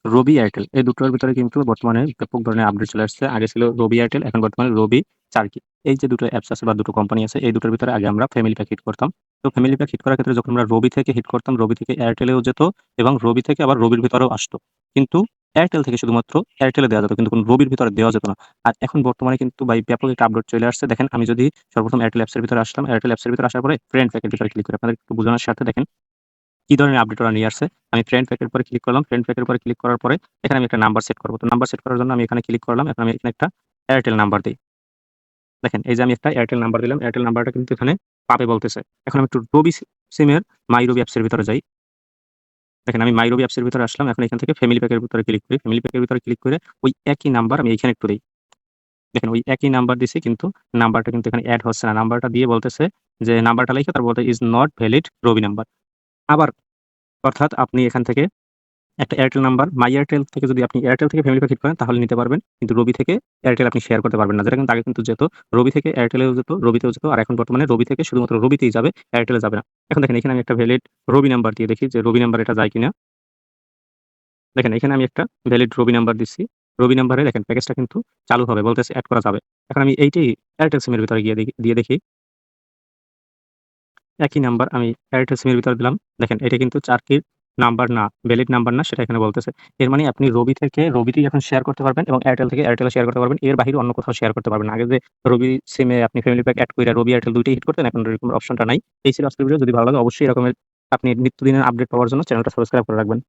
রবি Airtel এই দুটোর ভিতরে কিন্তু বর্তমানে ব্যাপক ধরনের আপডেট চলে আসছে। আগে ছিল রবি এয়ারটেল, এখন বর্তমানে রবি চার্কি। এই যে দুটো অ্যাপস আছে বা দুটো কোম্পানি আছে, এই দুটোর ভিতরে আগে আমরা ফ্যামিলি প্যাক হিট করতাম। তো ফ্যামিলি প্যাক হিট করার ক্ষেত্রে যখন আমরা রবি থেকে হিট করতাম, রবি থেকে এয়ারটেলেও যেত এবং রবি থেকে আবার রবির ভিতরেও আসতো। কিন্তু এয়ারটেল থেকে শুধুমাত্র এয়ারটেলে দেওয়া যেত, কিন্তু কোনো রবির ভিতরে দেওয়া যেত না। আর এখন বর্তমানে কিন্তু ভাই ব্যাপক একটা আপডেট চলে আসছে। দেখেন, আমি যদি সর্বপ্রথম এয়ারটেল অ্যাপসের ভিতরে আসলাম, এয়ারটেল অ্যাপসের ভিতরে আসার পরে ফ্রেন্ড প্যাকের ভিতরে ক্লিক করে আপনাদের একটু বোঝানোর স্বার্থে দেখেন কি ধরনের আপডেট ওরা নিয়ে আসছে। আমি ফ্রেন্ড প্যাকের উপরে ক্লিক করলাম। ফ্রেন্ড প্যাকের উপরে ক্লিক করার পরে এখানে আমি একটা নাম্বার সেট করব। তো নাম্বার সেট করার জন্য আমি এখানে ক্লিক করলাম। এখন আমি এখানে একটা এয়ারটেল নাম্বার দিই। দেখেন, এই যে আমি একটা এয়ারটেল নাম্বার দিলাম। এয়ারটেল নাম্বারটা কিন্তু এখানে পাবে বলতেছে। এখন আমি একটু রবি সিমের মাই রবি অ্যাপসের ভিতরে যাই। দেখেন, আমি মাই রবি অ্যাপসের ভিতরে আসলাম। এখন এখান থেকে ফ্যামিলি প্যাকের ভিতরে ক্লিক করি। ফ্যামিলি প্যাকের ভিতরে ক্লিক করে ওই একই নাম্বার আমি এখানে একটু দেই। দেখেন, ওই একই নাম্বার দিছি, কিন্তু নাম্বারটা কিন্তু এখানে এড হচ্ছে না। নাম্বারটা দিয়ে বলতেছে যে নাম্বারটা লিখে তারপর বলতে is not valid Robi number. আবার অর্থাৎ আপনি এখান থেকে একটা এয়ারটেল নাম্বার মাই এয়ারটেল থেকে যদি আপনি এয়ারটেল থেকে ফ্যামিলি প্যাক হিট করেন তাহলে নিতে পারবেন। কিন্তু রবি থেকে এয়ারটেল আপনি শেয়ার করতে পারবেন না। যেটা কিন্তু আগে কিন্তু যেত। রবি থেকে এয়ারটেলেও যেত, রবিতেও যেত। আর এখন বর্তমানে রবি থেকে শুধুমাত্র রবিতেই যাবে, এয়ারটেলে যাবে না। এখন দেখেন, এখানে আমি একটা ভ্যালিড রবি নাম্বার দিয়ে দেখি যে রবি নাম্বার এটা যায় কিনা। দেখেন, এখানে আমি একটা ভ্যালিড রবি নাম্বার দিচ্ছি। রবি নাম্বারে দেখেন প্যাকেজটা কিন্তু চালু হবে বলতেছে, এড করা যাবে। এখন আমি এইটাই এয়ারটেল সিমের ভিতরে গিয়ে দিয়ে দেখি। একই নাম্বার আমি এয়ারটেল সিমের ভিতরে দিলাম। দেখেন, এটা কিন্তু চার্কির নাম্বার না, ভ্যালিড নাম্বার না, সেটা এখানে বলতেছে। এর মানে আপনি রবি থেকে রবিতেই এখন শেয়ার করতে পারবেন এবং এয়ারটেল থেকে এয়ারটেলে শেয়ার করতে পারবেন। এর বাহিরে অন্য কোথাও শেয়ার করতে পারবেন না। আগে যে রবি সিমে আপনি ফ্যামিলি প্যাক এড কইরা রবি এয়ারটেল ২ টাই হিট করতেন, এখন এরকম অপশনটা নাই। এই ছিল আজকের ভিডিও। যদি ভালো লাগে অবশ্যই এরকমের আপনি নিত্যদিনের আপডেট পাওয়ার জন্য চ্যানেলটা সাবস্ক্রাইব করে রাখবেন।